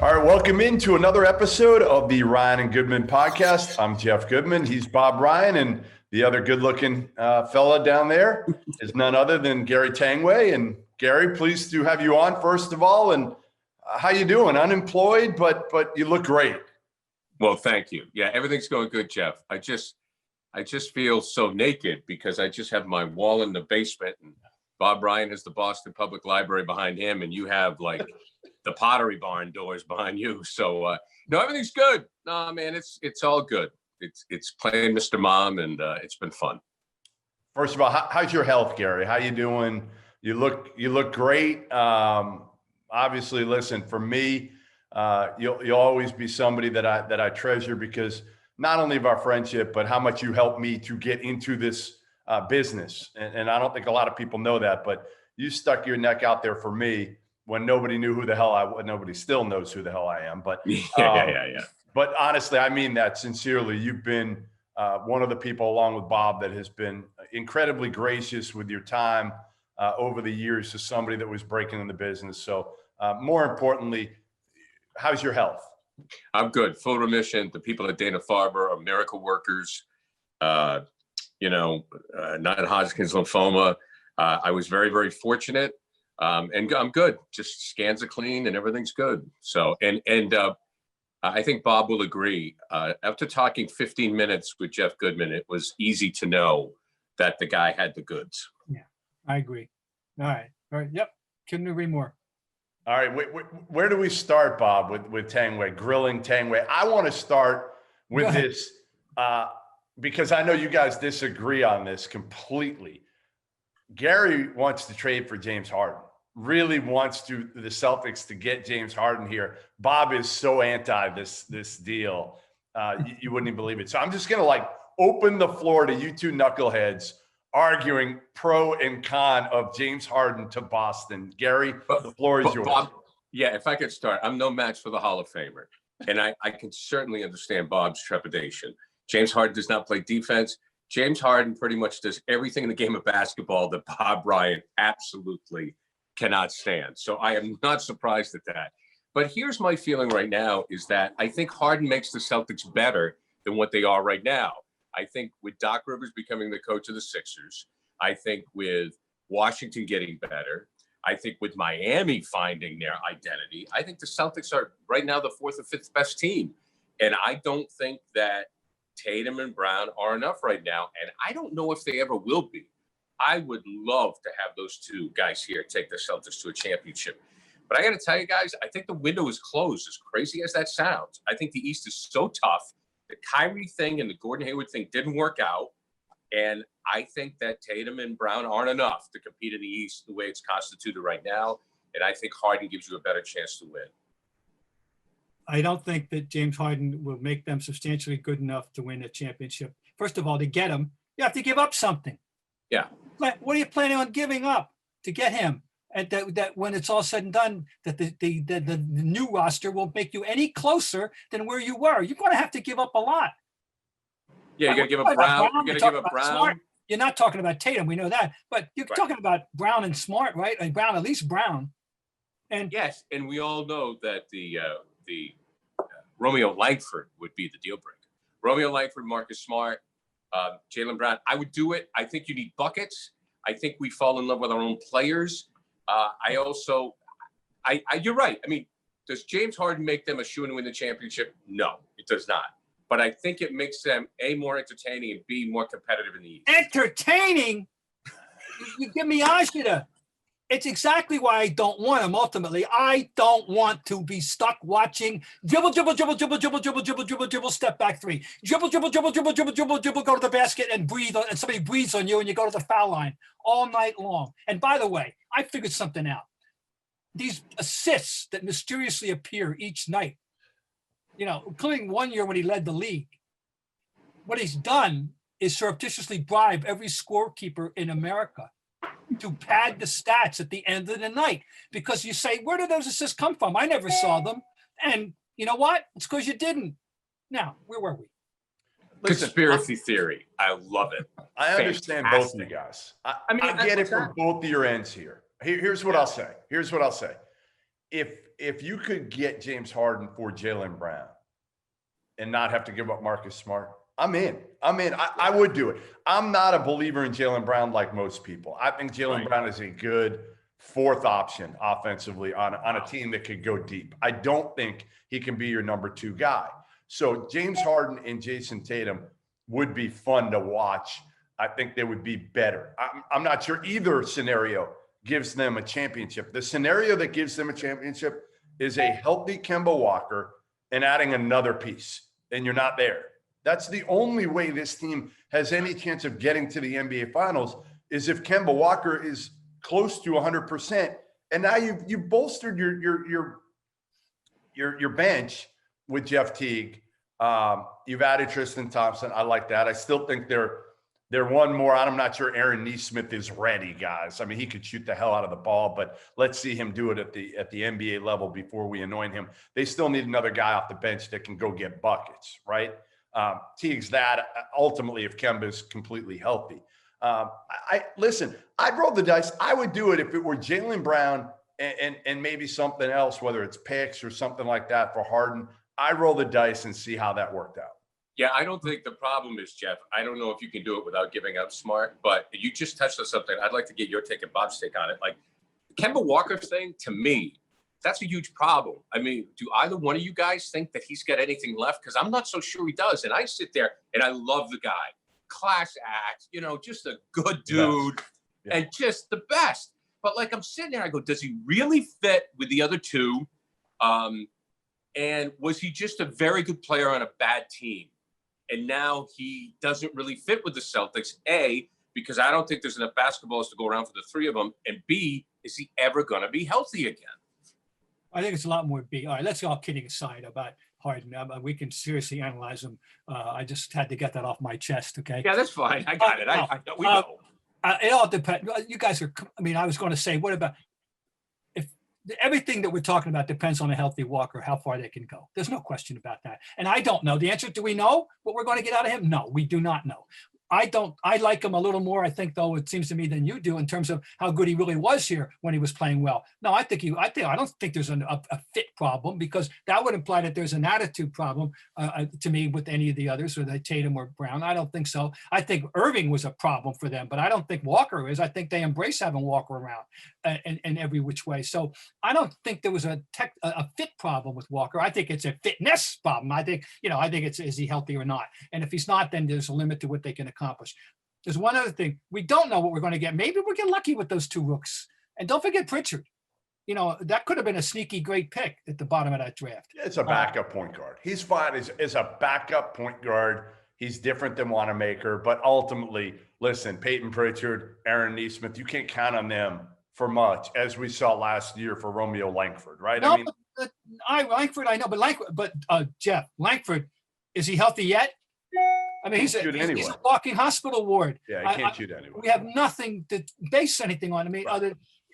All right, welcome into another episode of the Ryan and Goodman podcast. I'm Jeff Goodman. He's Bob Ryan, and the other good-looking fella down there is none other than Gary Tanguay. And Gary, pleased to have you on first of all. And how you doing? Unemployed, but you look great. Well, thank you. Yeah, everything's going good, Jeff. I just feel so naked because I just have my wall in the basement, and Bob Ryan has the Boston Public Library behind him, and you have like the Pottery Barn doors behind you. So no, everything's good. No, man, it's all good. It's playing Mr. Mom, and it's been fun. First of all, how's your health, Gary? How you doing? You look great. Obviously, listen, for me, you'll always be somebody that I treasure because not only of our friendship, but how much you helped me to get into this business. And I don't think a lot of people know that, but you stuck your neck out there for me when nobody knew who the hell I was. Nobody still knows who the hell I am. But yeah. But honestly, I mean that sincerely. You've been one of the people, along with Bob, that has been incredibly gracious with your time over the years to somebody that was breaking in the business. So more importantly, how's your health? I'm good. Full remission. The people at Dana-Farber are miracle workers. Non-Hodgkin's lymphoma. I was very, very fortunate. And I'm good. Just scans are clean and everything's good. So, and I think Bob will agree. After talking 15 minutes with Jeff Goodman, it was easy to know that the guy had the goods. Yeah, I agree. All right. Yep. Couldn't agree more. All right. Where do we start, Bob, with Tanguay, grilling Tanguay? I want to start with this because I know you guys disagree on this completely. Gary wants to trade for James Harden, really wants the Celtics to get James Harden here. Bob is so anti this deal. You wouldn't even believe it. So I'm just going to open the floor to you two knuckleheads arguing pro and con of James Harden to Boston. Gary, the floor is yours. Bob, yeah, if I could start, I'm no match for the Hall of Famer. And I can certainly understand Bob's trepidation. James Harden does not play defense. James Harden pretty much does everything in the game of basketball that Bob Ryan absolutely cannot stand. So I am not surprised at that. But here's my feeling right now is that I think Harden makes the Celtics better than what they are right now. I think with Doc Rivers becoming the coach of the Sixers, I think with Washington getting better, I think with Miami finding their identity, I think the Celtics are right now the fourth or fifth best team. And I don't think that Tatum and Brown are enough right now. And I don't know if they ever will be. I would love to have those two guys here take the Celtics to a championship. But I got to tell you guys, I think the window is closed, as crazy as that sounds. I think the East is so tough. The Kyrie thing and the Gordon Hayward thing didn't work out. And I think that Tatum and Brown aren't enough to compete in the East the way it's constituted right now. And I think Harden gives you a better chance to win. I don't think that James Harden will make them substantially good enough to win a championship. First of all, to get him, you have to give up something. Yeah. What are you planning on giving up to get him? And that when it's all said and done, that the new roster won't make you any closer than where you were. You're going to have to give up a lot. Yeah, you're going to give up Brown. You're going to give up Brown. Smart. You're not talking about Tatum. We know that. But you're talking about Brown and Smart, right? And Brown, at least Brown. And yes, and we all know that the Romeo Langford would be the deal breaker. Romeo Langford, Marcus Smart, Jaylen Brown. I would do it. I think you need buckets. I think we fall in love with our own players. You're right. I mean, does James Harden make them a shoo-in to win the championship? No, it does not. But I think it makes them, A, more entertaining, and B, more competitive in the East. Entertaining? You give me agita. It's exactly why I don't want him ultimately. I don't want to be stuck watching dribble, step back three. Dribble, go to the basket and breathe, and somebody breathes on you and you go to the foul line all night long. And by the way, I figured something out. These assists that mysteriously appear each night, including one year when he led the league, what he's done is surreptitiously bribe every scorekeeper in America to pad the stats at the end of the night, because you say, where did those assists come from? I never saw them. And you know what? It's because you didn't. Now, where were we? Conspiracy theory. I love it. I understand both of you guys. I get it from both of your ends here. Here's what I'll say. if you could get James Harden for Jaylen Brown and not have to give up Marcus Smart, I'm in. I would do it. I'm not a believer in Jaylen Brown like most people. I think Jaylen Brown is a good fourth option offensively on a team that could go deep. I don't think he can be your number 2 guy. So James Harden and Jayson Tatum would be fun to watch. I think they would be better. I'm not sure either scenario gives them a championship. The scenario that gives them a championship is a healthy Kemba Walker and adding another piece, and you're not there. That's the only way this team has any chance of getting to the NBA Finals is if Kemba Walker is close to 100%. And now you've bolstered your bench with Jeff Teague. You've added Tristan Thompson. I like that. I still think they're one more. I'm not sure Aaron Nesmith is ready, guys. I mean, he could shoot the hell out of the ball, but let's see him do it at the NBA level before we anoint him. They still need another guy off the bench that can go get buckets, right? Teague's that ultimately if Kemba's completely healthy. Listen, I'd roll the dice. I would do it if it were Jaylen Brown and maybe something else, whether it's picks or something like that for Harden. I roll the dice and see how that worked out. Yeah, I don't think the problem is, Jeff, I don't know if you can do it without giving up Smart, but you just touched on something. I'd like to get your take and Bob's take on it. Like the Kemba Walker thing, to me, that's a huge problem. I mean, do either one of you guys think that he's got anything left? Because I'm not so sure he does. And I sit there and I love the guy. Class act, just a good dude and just the best. But like I'm sitting there, I go, does he really fit with the other two? And was he just a very good player on a bad team? And now he doesn't really fit with the Celtics, A, because I don't think there's enough basketballs to go around for the three of them. And B, is he ever going to be healthy again? I think it's a lot more B. All right, let's all kidding aside about Harden. We can seriously analyze him. I just had to get that off my chest, okay? Yeah, that's fine. I got it. We know. It all depends. You guys are, I was going to say, what about if everything that we're talking about depends on a healthy Walker, how far they can go. There's no question about that. And I don't know. The answer, do we know what we're going to get out of him? No, we do not know. I like him a little more, I think, though, it seems to me, than you do in terms of how good he really was here when he was playing well. No, I don't think there's a fit problem, because that would imply that there's an attitude problem to me with any of the others, or the Tatum or Brown. I don't think so. I think Irving was a problem for them, but I don't think Walker is. I think they embrace having Walker around in every which way. So I don't think there was a fit problem with Walker. I think it's a fitness problem. I think it's, is he healthy or not? And if he's not, then there's a limit to what they can accomplish. There's one other thing. We don't know what we're going to get. Maybe we'll get lucky with those two rooks. And don't forget Pritchard. That could have been a sneaky great pick at the bottom of that draft. It's a backup point guard. He's fine as a backup point guard. He's different than Wanamaker. But ultimately, listen, Peyton Pritchard, Aaron Nesmith, you can't count on them for much, as we saw last year for Romeo Langford, right? No, Langford, I know. But Jeff, Langford, is he healthy yet? I mean, he's a walking hospital ward. Yeah, he can't shoot anyway. We have nothing to base anything on. I mean,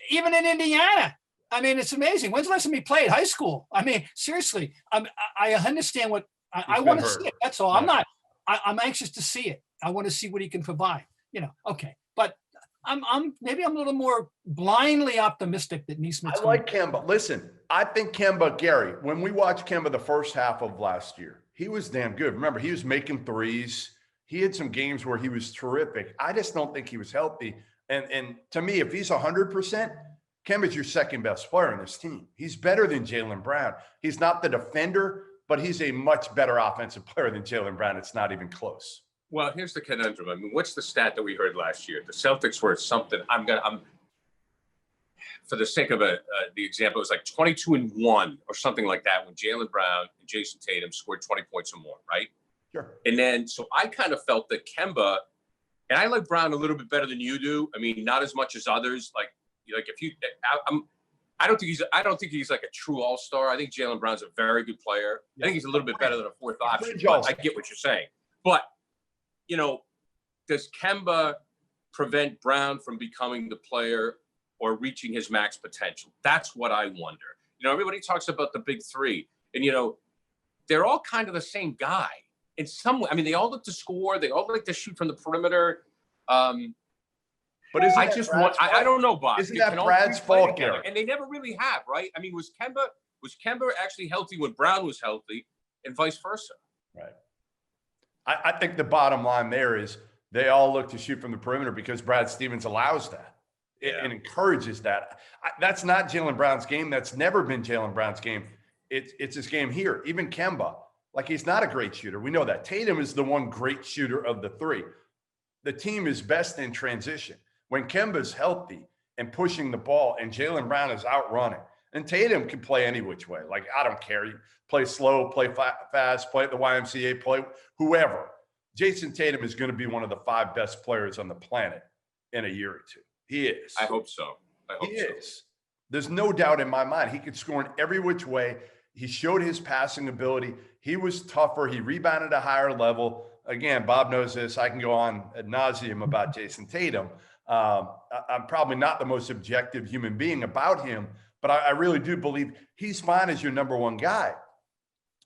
even in Indiana, I mean, it's amazing. When's the last time he played high school? I mean, seriously, I understand what I want to see it. That's all. Yeah. I'm anxious to see it. I want to see what he can provide. Okay, but maybe I'm a little more blindly optimistic that Nesmith's. I like Kemba. Listen, I think Kemba, Gary, when we watched Kemba the first half of last year, he was damn good. Remember, he was making threes. He had some games where he was terrific. I just don't think he was healthy. And to me, if he's 100%, Kemba's your second best player in this team. He's better than Jaylen Brown. He's not the defender, but he's a much better offensive player than Jaylen Brown. It's not even close. Well, here's the conundrum. I mean, what's the stat that we heard last year? The Celtics were something. For the sake of the example, it was like 22-1 or something like that when Jaylen Brown and Jayson Tatum scored 20 points or more, right? Sure. And then, so I kind of felt that Kemba, and I like Brown a little bit better than you do. I mean, not as much as others. I don't think he's like a true all-star. I think Jaylen Brown's a very good player. Yeah. I think he's a little bit better than a fourth option. But I get what you're saying. But, does Kemba prevent Brown from becoming the player or reaching his max potential? That's what I wonder. Everybody talks about the big three, and they're all kind of the same guy in some way. I mean, they all look to score. They all like to shoot from the perimeter. But isn't I that just Brad's want. I fault? don't know, Bob. Isn't Can that all Brad's three play fault, together? Gary? And they never really have, right? I mean, was Kemba actually healthy when Brown was healthy, and vice versa? Right. I think the bottom line there is they all look to shoot from the perimeter because Brad Stevens allows that and encourages that. That's not Jaylen Brown's game. That's never been Jaylen Brown's game. It's his game here. Even Kemba, like he's not a great shooter. We know that. Tatum is the one great shooter of the three. The team is best in transition. When Kemba's healthy and pushing the ball and Jaylen Brown is out running, and Tatum can play any which way. Like, I don't care. You play slow, play fast, play at the YMCA, play whoever. Jayson Tatum is going to be one of the 5 best players on the planet in a year or two. He is. I hope so. He is. There's no doubt in my mind. He could score in every which way. He showed his passing ability. He was tougher. He rebounded a higher level. Again, Bob knows this. I can go on ad nauseum about Jayson Tatum. I'm probably not the most objective human being about him, but I really do believe he's fine as your number 1 guy.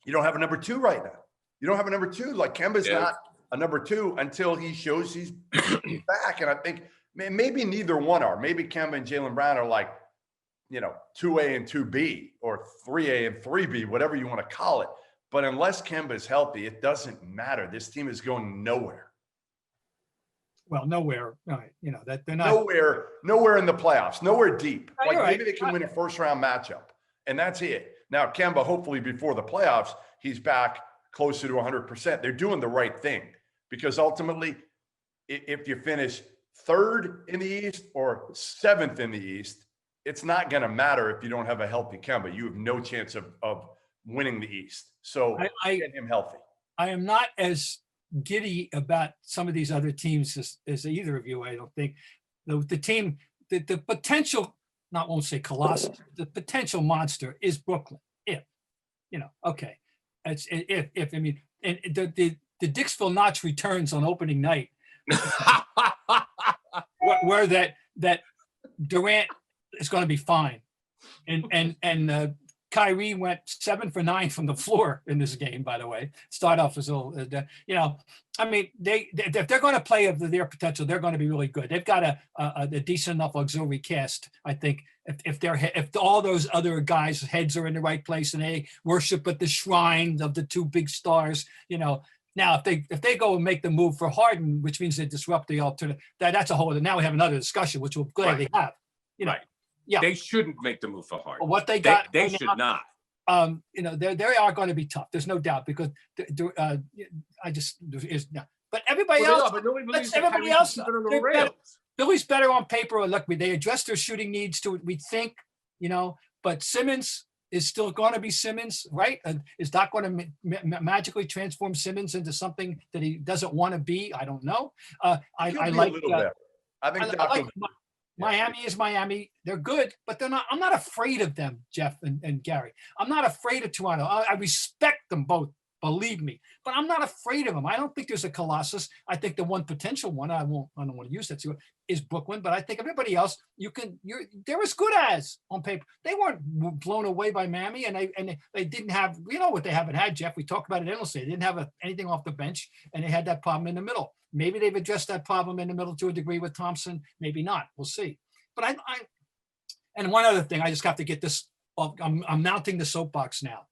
You don't have a number 2 right now. You don't have a number 2. Like, Kemba's not a number 2 until he shows he's back. And I think maybe neither one are. Maybe Kemba and Jaylen Brown are like, 2A and 2B or 3A and 3B, whatever you want to call it. But unless Kemba is healthy, it doesn't matter. This team is going nowhere. Well, nowhere. Right. That they're not nowhere in the playoffs, nowhere deep. Right, Like right. maybe they can win a first-round matchup, and that's it. Now, Kemba, hopefully before the playoffs, he's back closer to 100%. They're doing the right thing because ultimately, if you finish 3rd in the East or 7th in the East, it's not going to matter if you don't have a healthy Kemba. You have no chance of winning the East. So get him healthy. I am not as giddy about some of these other teams as either of you. I don't think the team, the potential, won't say colossus, the potential monster is Brooklyn. Okay. It's if I mean, and the Dixville Notch returns on opening night, where that Durant is going to be fine, and Kyrie went 7 for 9 from the floor in this game. By the way, start off as a little, I mean, if they're going to play up to their potential, they're going to be really good. They've got a decent enough auxiliary cast, I think. If all those other guys' heads are in the right place and they worship at the shrine of the 2 big stars, Now, if they go and make the move for Harden, which means they disrupt the alternative, that's a whole other. Now we have another discussion, which we'll gladly have. Right. Yeah, they shouldn't make the move for Harden. What they got, they should not. They are going to be tough. There's no doubt because But everybody else, everybody else, Philly's better on paper. Look, they address their shooting needs to, we think, but Simmons is still going to be Simmons, right? And is not going to magically transform Simmons into something that he doesn't want to be. I don't know. I like. I think Miami is Miami. They're good, but they're not. I'm not afraid of them, Jeff and Gary. I'm not afraid of Toronto. I respect them both, believe me, but I'm not afraid of them. I don't think there's a colossus. I think the one potential one, I don't want to use that, is Brooklyn, but I think everybody else, they're as good as on paper. They weren't blown away by Miami, and they didn't have, what they haven't had, Jeff. We talked about it endlessly. They didn't have anything off the bench, and they had that problem in the middle. Maybe they've addressed that problem in the middle to a degree with Thompson. Maybe not. We'll see. But and one other thing, I just have to get this. I'm mounting the soapbox now.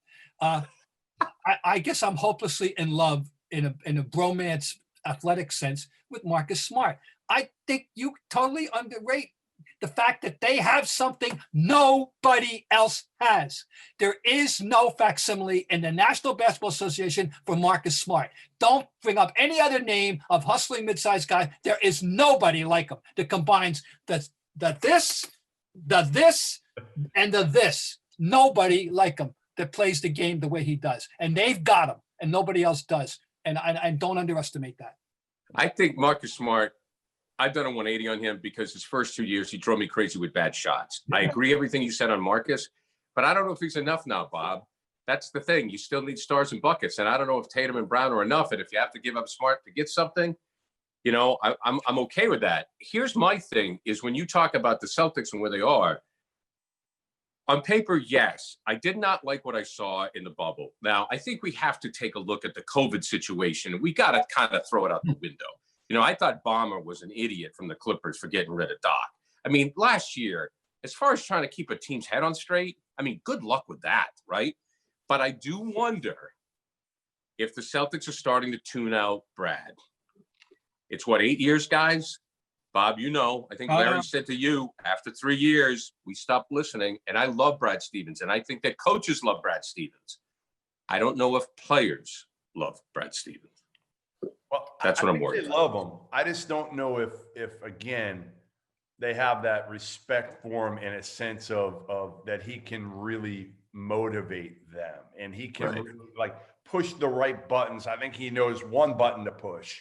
I guess I'm hopelessly in love in a bromance athletic sense with Marcus Smart. I think you totally underrate the fact that they have something nobody else has. There is no facsimile in the National Basketball Association for Marcus Smart. Don't bring up any other name of hustling mid-sized guy. There is nobody like him that combines the this, and the this. Nobody like him that plays the game the way he does. And they've got him, and nobody else does. And I don't underestimate that. I think Marcus Smart, I've done a 180 on him because his first 2 years, he drove me crazy with bad shots. Yeah. I agree everything you said on Marcus, but I don't know if he's enough now, Bob. That's the thing. You still need stars and buckets. And I don't know if Tatum and Brown are enough. And if you have to give up Smart to get something, I'm okay with that. Here's my thing is when you talk about the Celtics and where they are, on paper, yes, I did not like what I saw in the bubble. Now, I think we have to take a look at the COVID situation. We got to kind of throw it out the window. You know, I thought Ballmer was an idiot from the Clippers for getting rid of Doc. I mean, last year, as far as trying to keep a team's head on straight, I mean, good luck with that, right? But I do wonder if the Celtics are starting to tune out Brad. It's what, 8 years, guys? Bob, you know, I think Larry said to you, after 3 years, we stopped listening. And I love Brad Stevens. And I think that coaches love Brad Stevens. I don't know if players love Brad Stevens. Well, that's what I'm worried about. They love him. I just don't know if again, they have that respect for him in a sense of that he can really motivate them and he can really, like push the right buttons. I think he knows one button to push.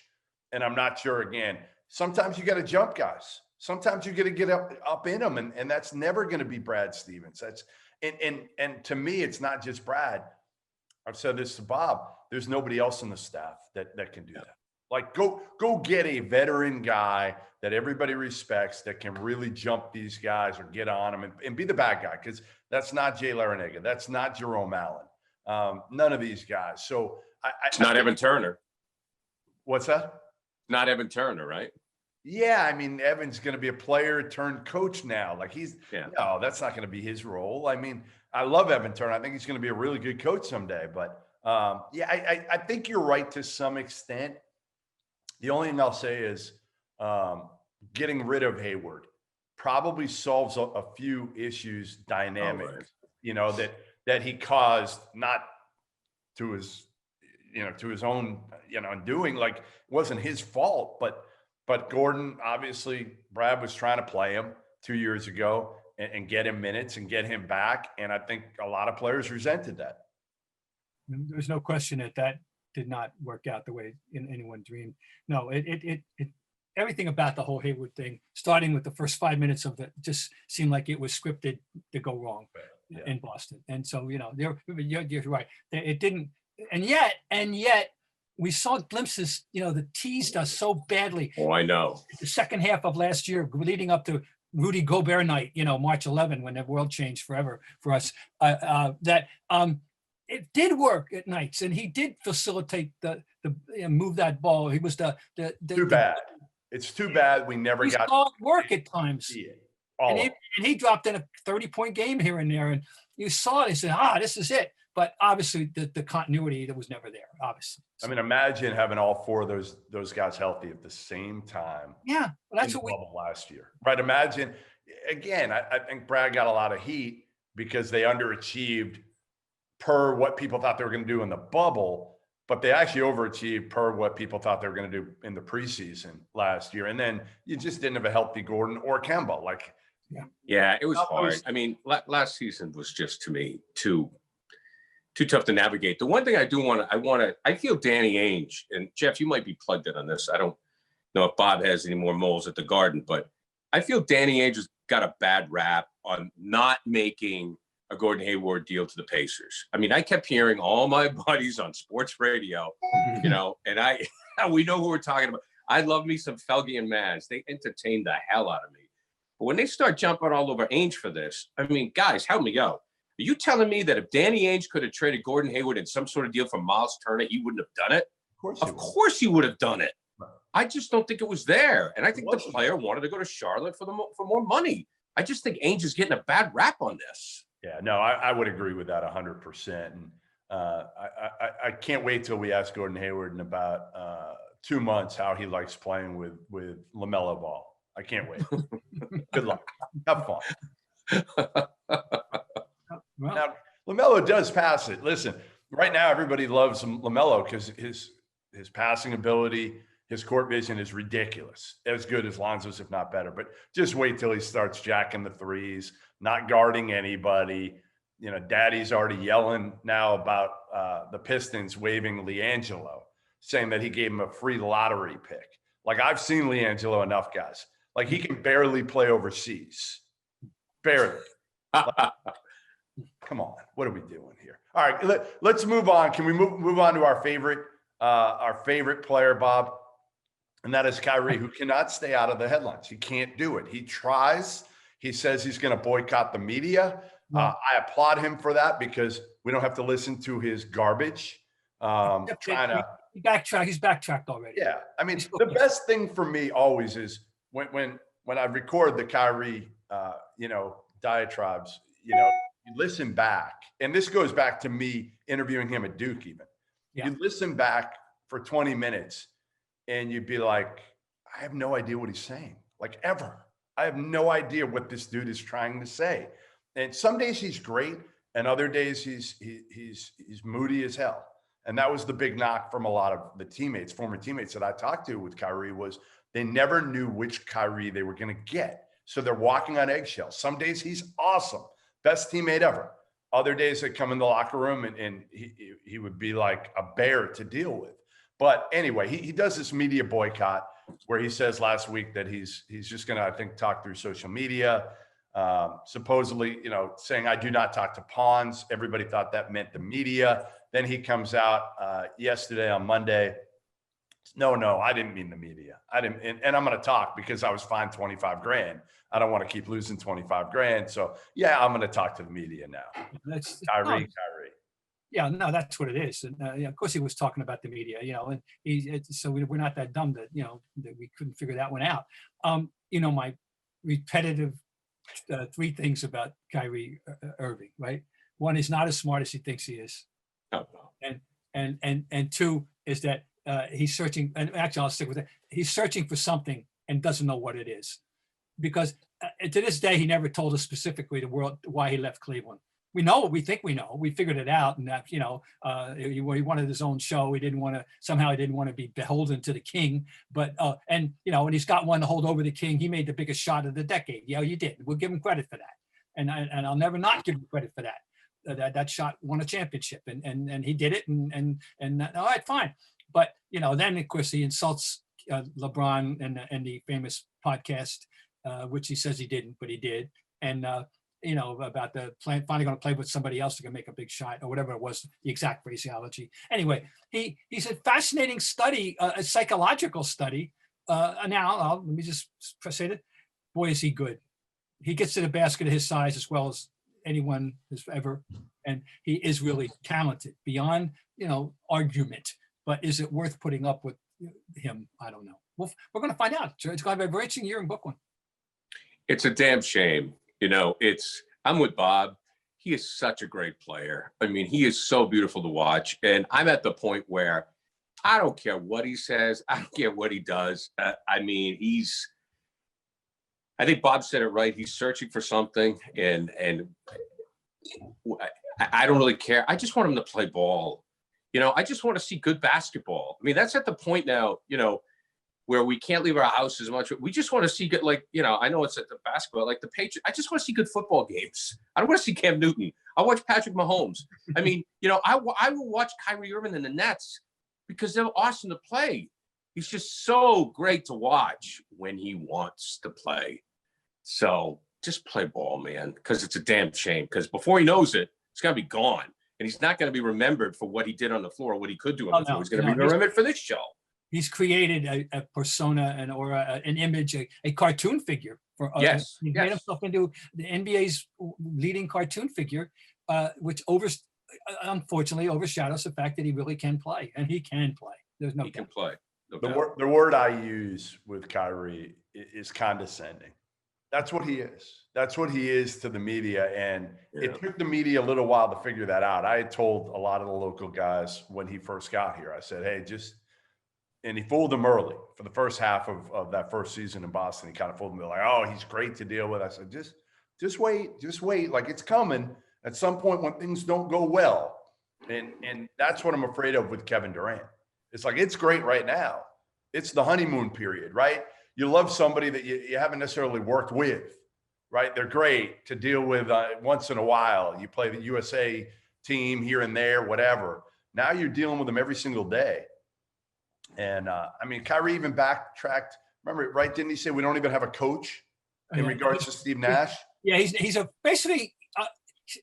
And I'm not sure, again, sometimes you got to jump guys. Sometimes you got to get up in them. And that's never going to be Brad Stevens. That's, and to me, it's not just Brad. I've said this to Bob. There's nobody else in the staff that can do that. Like go get a veteran guy that everybody respects that can really jump these guys or get on them and be the bad guy. Cause that's not Jay Larranaga. That's not Jerome Allen. None of these guys. So it's not Evan Turner. What's that? Not Evan Turner, right? Yeah. I mean, Evan's going to be a player turned coach now. Like no, that's not going to be his role. I mean, I love Evan Turner. I think he's going to be a really good coach someday, but I think you're right to some extent. The only thing I'll say is getting rid of Hayward probably solves a few issues dynamic, you know, that he caused, not to his, you know, to his own, you know, doing, like it wasn't his fault, but Gordon, obviously Brad was trying to play him 2 years ago and get him minutes and get him back. And I think a lot of players resented that. There's no question that did not work out the way anyone dreamed. No, it everything about the whole Hayward thing, starting with the first 5 minutes of it, just seemed like it was scripted to go wrong in Boston. And so, you know, you're right. It didn't, and yet we saw glimpses, you know, that teased us so badly. Oh, I know. The second half of last year, leading up to Rudy Gobert night, you know, March 11, when the world changed forever for us, it did work at nights, and he did facilitate the move that ball. He was the too bad. It's too bad we never got to work at times. And he dropped in a 30-point game here and there, and you saw it and said, this is it. But obviously the continuity that was never there, obviously. So, I mean, imagine having all four of those guys healthy at the same time. Yeah, well, that's what we last year. Right. Imagine again, I think Brad got a lot of heat because they underachieved per what people thought they were going to do in the bubble, but they actually overachieved per what people thought they were going to do in the preseason last year. And then you just didn't have a healthy Gordon or Kemba. Like, yeah, it was hard. I mean, last season was just, to me, too tough to navigate. The one thing I do I feel Danny Ainge, and Jeff, you might be plugged in on this. I don't know if Bob has any more moles at the Garden, but I feel Danny Ainge has got a bad rap on not making a Gordon Hayward deal to the Pacers. I mean, I kept hearing all my buddies on sports radio, you know, and we know who we're talking about. I love me some Felge and Maz. They entertain the hell out of me. But when they start jumping all over Ainge for this, I mean, guys, help me out. Are you telling me that if Danny Ainge could have traded Gordon Hayward in some sort of deal for Miles Turner, he wouldn't have done it? Of course he would have done it. Right. I just don't think it was there. And I think the player wanted to go to Charlotte for more money. I just think Ainge is getting a bad rap on this. Yeah, no, I would agree with that 100%. And I can't wait till we ask Gordon Hayward in about 2 months how he likes playing with LaMelo Ball. I can't wait. Good luck. Have fun. Well, now, LaMelo does pass it. Listen, right now everybody loves LaMelo because his passing ability, his court vision is ridiculous. As good as Lonzo's, if not better. But just wait till he starts jacking the threes, not guarding anybody. You know, Daddy's already yelling now about the Pistons waiving LiAngelo, saying that he gave him a free lottery pick. Like, I've seen LiAngelo enough, guys. Like, he can barely play overseas. Barely. Come on, what are we doing here? All right, let's move on. Can we move on to our favorite player, Bob? And that is Kyrie, who cannot stay out of the headlines. He can't do it. He tries. He says he's going to boycott the media. I applaud him for that because we don't have to listen to his garbage. He's backtracked already. Yeah, I mean, the best thing for me always is when I record the Kyrie, diatribes. You listen back, and this goes back to me interviewing him at Duke. Even you listen back for 20 minutes, and you'd be like, I have no idea what he's saying, like ever. I have no idea what this dude is trying to say. And some days he's great, and other days he's moody as hell. And that was the big knock from a lot of the former teammates that I talked to with Kyrie, was they never knew which Kyrie they were going to get. So they're walking on eggshells. Some days he's awesome, best teammate ever. Other days they come in the locker room and he would be like a bear to deal with. But anyway, he does this media boycott where he says last week that he's just going to, I think, talk through social media, supposedly, saying, I do not talk to pawns. Everybody thought that meant the media. Then he comes out yesterday on Monday. No, I didn't mean the media. I didn't. And I'm going to talk because I was fined $25,000. I don't want to keep losing $25,000. So yeah, I'm going to talk to the media now. That's Kyrie. Yeah, no, that's what it is. And of course he was talking about the media, and so we're not that dumb that, that we couldn't figure that one out. My repetitive 3 things about Kyrie Irving, right? One, he's not as smart as he thinks he is. Oh, no. And 2 is that he's searching, and actually I'll stick with it. He's searching for something and doesn't know what it is, because to this day he never told us specifically the world why he left Cleveland. We know what we think we know. We figured it out, and that he wanted his own show. He didn't want to be beholden to the king. But and he's got one to hold over the king. He made the biggest shot of the decade. Yeah, you did. We'll give him credit for that, and I'll never not give him credit for that. That shot won a championship, and he did it, and all right, fine. But then of course he insults LeBron and the famous podcast, which he says he didn't, but he did, and. About the finally going to play with somebody else who can make a big shot or whatever it was, the exact phraseology. Anyway, he's a fascinating study, a psychological study. Now, let me just say that, boy, is he good. He gets to the basket of his size as well as anyone has ever, and he is really talented beyond, argument. But is it worth putting up with him? I don't know. Well, we're going to find out. It's going to be a very interesting year in book one. It's a damn shame. I'm with Bob. He is such a great player. I mean, he is so beautiful to watch. And I'm at the point where I don't care what he says. I don't care what he does. I think Bob said it right. He's searching for something. And I don't really care. I just want him to play ball. I just want to see good basketball. I mean, that's at the point now, where we can't leave our house as much. We just want to see good, I know it's at the basketball, like the Patriots. I just want to see good football games. I don't want to see Cam Newton. I watch Patrick Mahomes. I mean, I will watch Kyrie Irving and the Nets because they're awesome to play. He's just so great to watch when he wants to play. So just play ball, man, because it's a damn shame. Because before he knows it, it's going to be gone. And he's not going to be remembered for what he did on the floor, what he could do on the floor. He's going to be remembered for this show. He's created a persona or an image, a cartoon figure. Yes. He made himself into the NBA's leading cartoon figure, which unfortunately overshadows the fact that he really can play, and he can play. There's no. He can play. No the word I use with Kyrie is condescending. That's what he is. That's what he is to the media, and it took the media a little while to figure that out. I had told a lot of the local guys when he first got here. I said, "Hey, and he fooled them early for the first half of that first season in Boston. He kind of fooled them. They're like, oh, he's great to deal with. I said, just wait. Like, it's coming at some point when things don't go well. And that's what I'm afraid of with Kevin Durant. It's like, it's great right now. It's the honeymoon period, right? You love somebody that you haven't necessarily worked with, right? They're great to deal with once in a while. You play the USA team here and there, whatever. Now you're dealing with them every single day. And Kyrie even backtracked. Remember, right? Didn't he say we don't even have a coach in regards to Steve Nash? Yeah, he's basically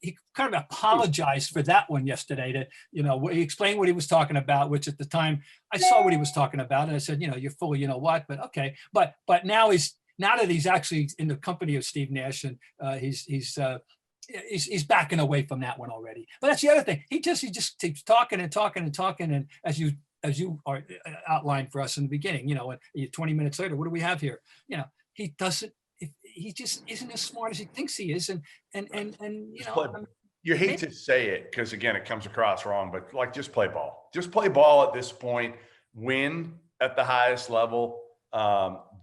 he kind of apologized for that one yesterday. He explained what he was talking about, which at the time I saw what he was talking about, and I said, you're full of what, but okay. But now that he's actually in the company of Steve Nash, and he's backing away from that one already. But that's the other thing. He just keeps talking and talking and talking, and as you as you are outlined for us in the beginning, you know, and 20 minutes later, what do we have here? You know, he doesn't. He just isn't as smart as he thinks he is, and you know. You hate to say it because again, it comes across wrong, but like just play ball. Just play ball at this point. Win at the highest level.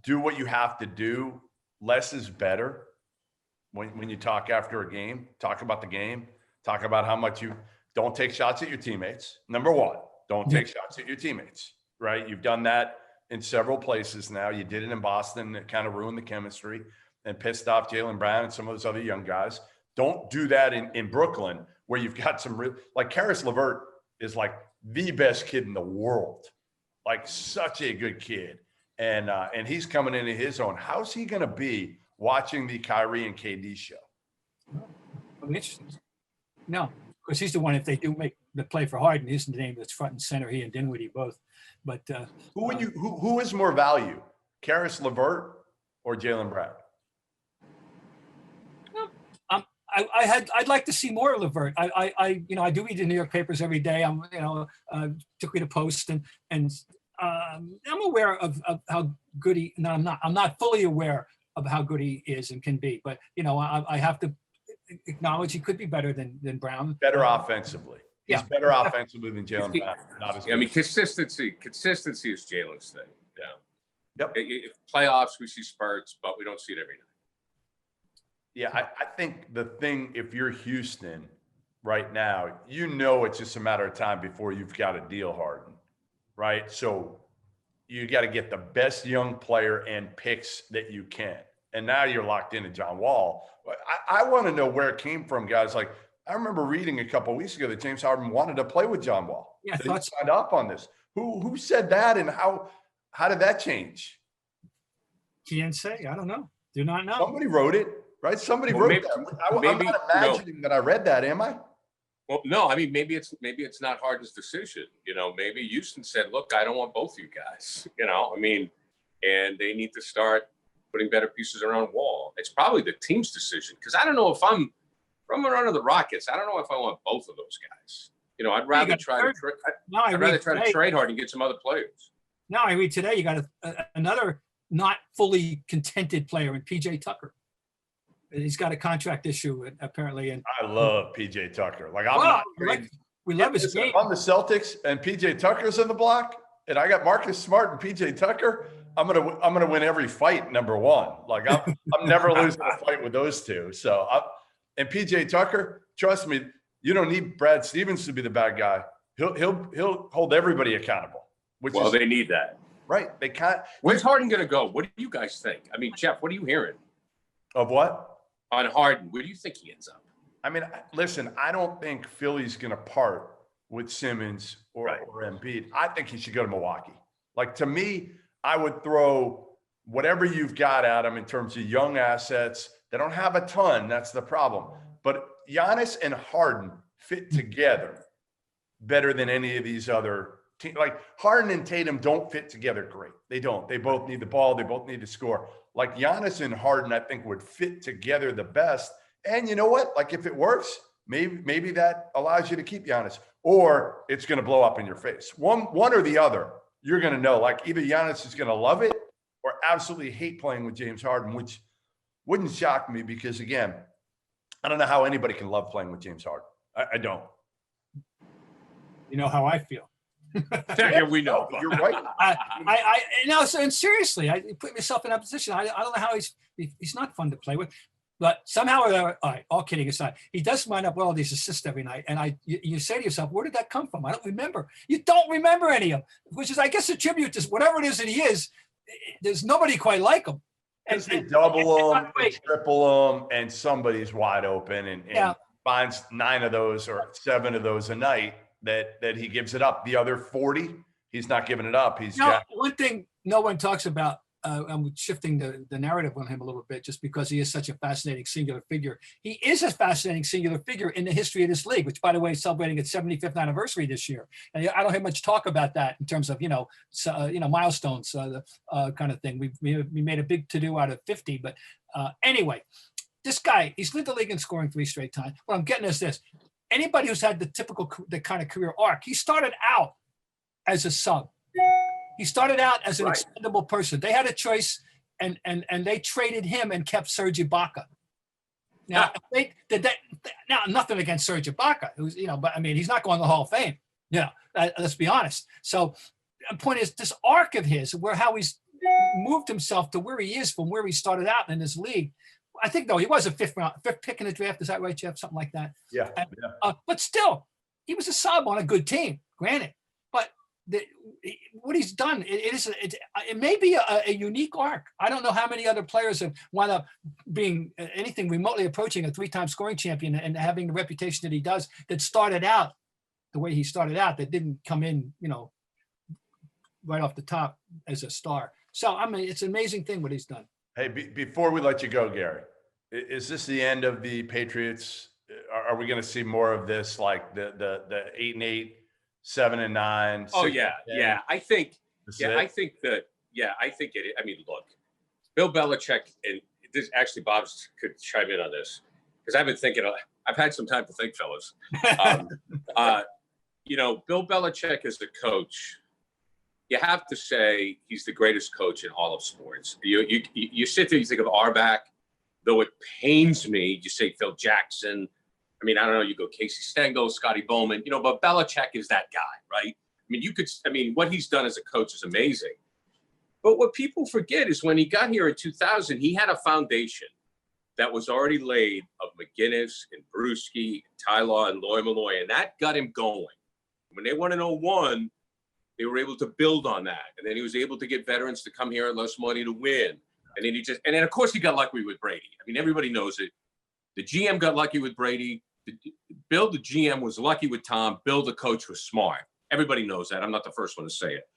Do what you have to do. Less is better. When you talk after a game, talk about the game. Talk about how much you don't take shots at your teammates. Number one, don't take shots at your teammates. Right? You've done that in several places now. You did it in Boston. It kind of ruined the chemistry and pissed off Jaylen Brown and some of those other young guys. Don't do that in Brooklyn, where you've got some real, like Karis LeVert is like the best kid in the world, like such a good kid. And he's coming into his own. How's he going to be watching the Kyrie and KD show? Interesting. No, because he's the one, if they do make the play for Harden, he's the name that's front and center, he and Dinwiddie both. But who is more value, Karis LeVert or Jaylen Brown? I'd like to see more of LeVert. I you know, I do read the New York papers every day. I'm, you know, took me to Post and I'm aware of how good he. No, I'm not fully aware of how good he is and can be. But you know, I have to acknowledge he could be better than Brown. Better offensively. He's better offensively than Jaylen Brown. Not as good. I mean, consistency is Jaylen's thing. Yeah. Yep. Playoffs, we see spurts, but we don't see it every night. Yeah, I think the thing, if you're Houston right now, you know it's just a matter of time before you've got to deal Harden, right? So you got to get the best young player and picks that you can. And now you're locked into John Wall. I want to know where it came from, guys. Like, I remember reading a couple of weeks ago that James Harden wanted to play with John Wall. Yeah, he signed up on this. Who said that, and how did that change? Can't say. I don't know. Do not know. Somebody wrote it. Right? Somebody wrote that. I'm not imagining that I read that, am I? Well, no, I mean, maybe it's not Harden's decision. You know, maybe Houston said, look, I don't want both you guys, you know, I mean, and they need to start putting better pieces around Wall. It's probably the team's decision. Because I don't know if I'm running the Rockets. I don't know if I want both of those guys. You know, I'd rather try to trade Harden and get some other players. Now I read today, you got another not fully contented player in PJ Tucker. He's got a contract issue apparently, and I love PJ Tucker. Like we love his game. On the Celtics and PJ Tucker's in the block, and I got Marcus Smart and PJ Tucker. I'm gonna win every fight. Number one, like I'm never losing a fight with those two. So and PJ Tucker, trust me, you don't need Brad Stevens to be the bad guy. He'll hold everybody accountable. They need that, right? They can't. Where's Harden gonna go? What do you guys think? I mean, Jeff, what are you hearing? Of what? On Harden, where do you think he ends up? I mean, listen, I don't think Philly's going to part with Simmons or Embiid. I think he should go to Milwaukee. Like, to me, I would throw whatever you've got at him in terms of young assets. They don't have a ton. That's the problem. But Giannis and Harden fit together better than any of these other teams. Like, Harden and Tatum don't fit together great. They don't. They both need the ball. They both need to score. Like, Giannis and Harden, I think, would fit together the best. And you know what? Like, if it works, maybe that allows you to keep Giannis, or it's going to blow up in your face. One or the other, you're going to know. Like, either Giannis is going to love it or absolutely hate playing with James Harden, which wouldn't shock me because, again, I don't know how anybody can love playing with James Harden. I don't. You know how I feel. Yeah, we know. You're right. I know. So, and seriously, I put myself in that position. I don't know how he's not fun to play with, but somehow, all right, all kidding aside, he does wind up with all these assists every night. And you say to yourself, where did that come from? I don't remember. You don't remember any of them, which is, I guess, a tribute to whatever it is that he is. There's nobody quite like him. And they double them, they triple them, and somebody's wide open and finds 9 of those or 7 of those a night. That he gives it up. The other 40, he's not giving it up. One thing no one talks about, I'm shifting the narrative on him a little bit just because he is such a fascinating singular figure. He is a fascinating singular figure in the history of this league, which, by the way, is celebrating its 75th anniversary this year. And I don't hear much talk about that in terms of, milestones, kind of thing. We made a big to-do out of 50. But anyway, this guy, he's led the league in scoring 3 straight times. What I'm getting is this. Anybody who's had the kind of career arc, he started out as a sub. He started out as an Right. expendable person. They had a choice, and they traded him and kept Serge Ibaka. Now, they did that. Now, nothing against Serge Ibaka, who's, but I mean, he's not going to the Hall of Fame. Let's be honest. So, the point is, this arc of his, how he's moved himself to where he is from where he started out in this league. I think, though, he was a fifth pick in the draft. Is that right, Jeff? Something like that. Yeah. But still, he was a sub on a good team, granted. But what he's done, it may be a unique arc. I don't know how many other players have wound up being anything remotely approaching a 3-time scoring champion and having the reputation that he does, that started out the way he started out, that didn't come in, right off the top as a star. So, I mean, it's an amazing thing what he's done. Hey, before we let you go, Gary, is this the end of the Patriots? Are we going to see more of this, like the 8-8, 7-9? Oh yeah. I think it. I mean, look, Bill Belichick, and this actually, Bob could chime in on this because I've been thinking. I've had some time to think, fellas. Bill Belichick as a coach, you have to say he's the greatest coach in all of sports. You sit there, you think of Auerbach, though it pains me. You say Phil Jackson. I mean, I don't know. You go Casey Stengel, Scotty Bowman, but Belichick is that guy, right? I mean, what he's done as a coach is amazing. But what people forget is when he got here in 2000, he had a foundation that was already laid of McGinnis and Brewski, and Tylaw and Loy Malloy, and that got him going. When they won in 01, they were able to build on that. And then he was able to get veterans to come here and less money to win. And then of course he got lucky with Brady. I mean, everybody knows it. The GM got lucky with Brady. Bill, the GM, was lucky with Tom. Bill, the coach, was smart. Everybody knows that. I'm not the first one to say it.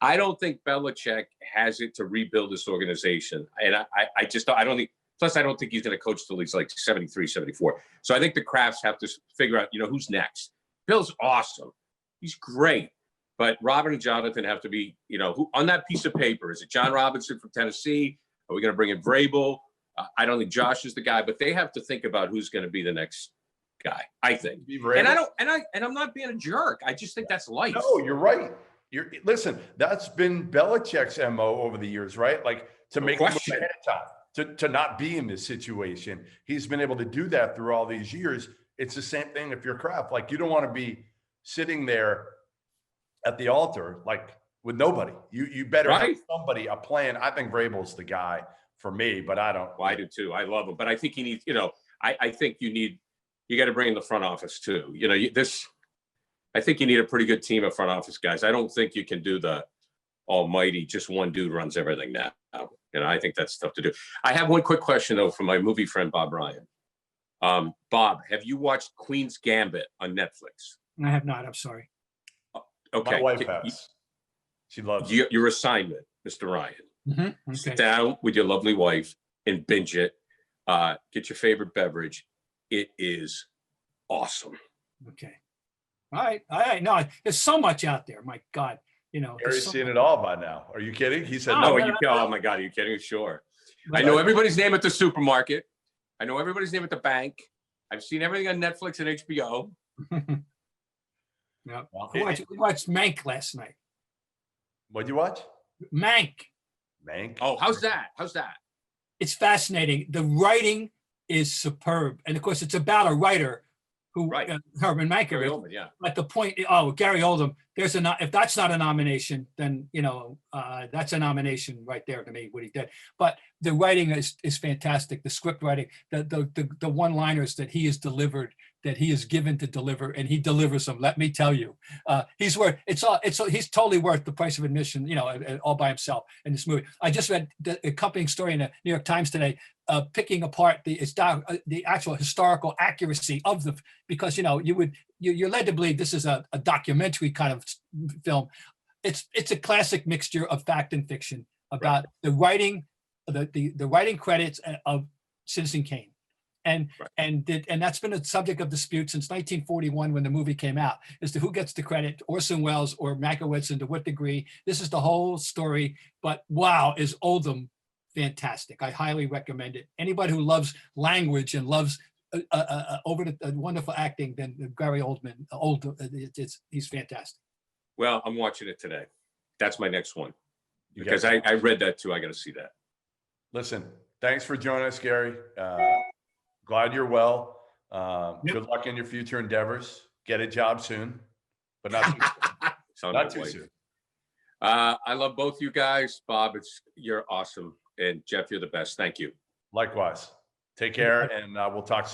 I don't think Belichick has it to rebuild this organization. And I don't think, plus I don't think he's going to coach till he's like 73, 74. So I think the Crafts have to figure out, who's next. Bill's awesome. He's great. But Robert and Jonathan have to be, who on that piece of paper. Is it John Robinson from Tennessee? Are we going to bring in Vrabel? I don't think Josh is the guy, but they have to think about who's going to be the next guy, I think. And I'm not being a jerk. I just think that's life. No, you're right. Listen, that's been Belichick's MO over the years, right? Like to make him ahead of time, to not be in this situation. He's been able to do that through all these years. It's the same thing if you're Kraft. Like you don't want to be sitting there at the altar, like with nobody. You better have somebody, a plan. I think Vrabel's the guy for me, but I don't. Well, I do too. I love him, but I think he needs. I think you got to bring in the front office too. I think you need a pretty good team of front office guys. I don't think you can do the almighty, just one dude runs everything now. I think that's tough to do. I have one quick question though from my movie friend, Bob Ryan. Bob, have you watched Queen's Gambit on Netflix? I have not. I'm sorry. Okay. My wife has. She loves it. Your assignment, Mr. Ryan. Mm-hmm. Okay. Sit down with your lovely wife and binge it. Get your favorite beverage. It is awesome. Okay. All right. No, there's so much out there. My God. Gary's seen it all by now. Are you kidding? He said no. no. Oh my God, are you kidding? Sure. I know everybody's name at the supermarket. I know everybody's name at the bank. I've seen everything on Netflix and HBO. Yeah. We watched Mank last night. What'd you watch? Mank. Oh, how's that? It's fascinating. The writing is superb. And of course, it's about a writer who, Herman Mankiewicz. Gary Oldman, yeah. At the point, Gary Oldman, if that's not a nomination, then, that's a nomination right there to me, what he did. But the writing is fantastic. The script writing, the one-liners that he has delivered, that he is given to deliver, and he delivers them. Let me tell you, he's totally worth the price of admission, all by himself in this movie. I just read the accompanying story in the New York Times today, picking apart the actual historical accuracy of because you're led to believe this is a documentary kind of film. It's a classic mixture of fact and fiction about the writing, the writing credits of Citizen Kane. And that's been a subject of dispute since 1941 when the movie came out, as to who gets the credit, Orson Welles or Mankiewicz, and to what degree. This is the whole story. But wow, is Oldham fantastic. I highly recommend it. Anybody who loves language and loves wonderful acting, then Gary Oldman, he's fantastic. Well, I'm watching it today. That's my next one You because guys- I read that too. I got to see that. Listen, thanks for joining us, Gary. Glad you're well. Good luck in your future endeavors. Get a job soon, but not too soon. Not too soon. I love both you guys. Bob, you're awesome. And Jeff, you're the best. Thank you. Likewise. Take care, and we'll talk soon.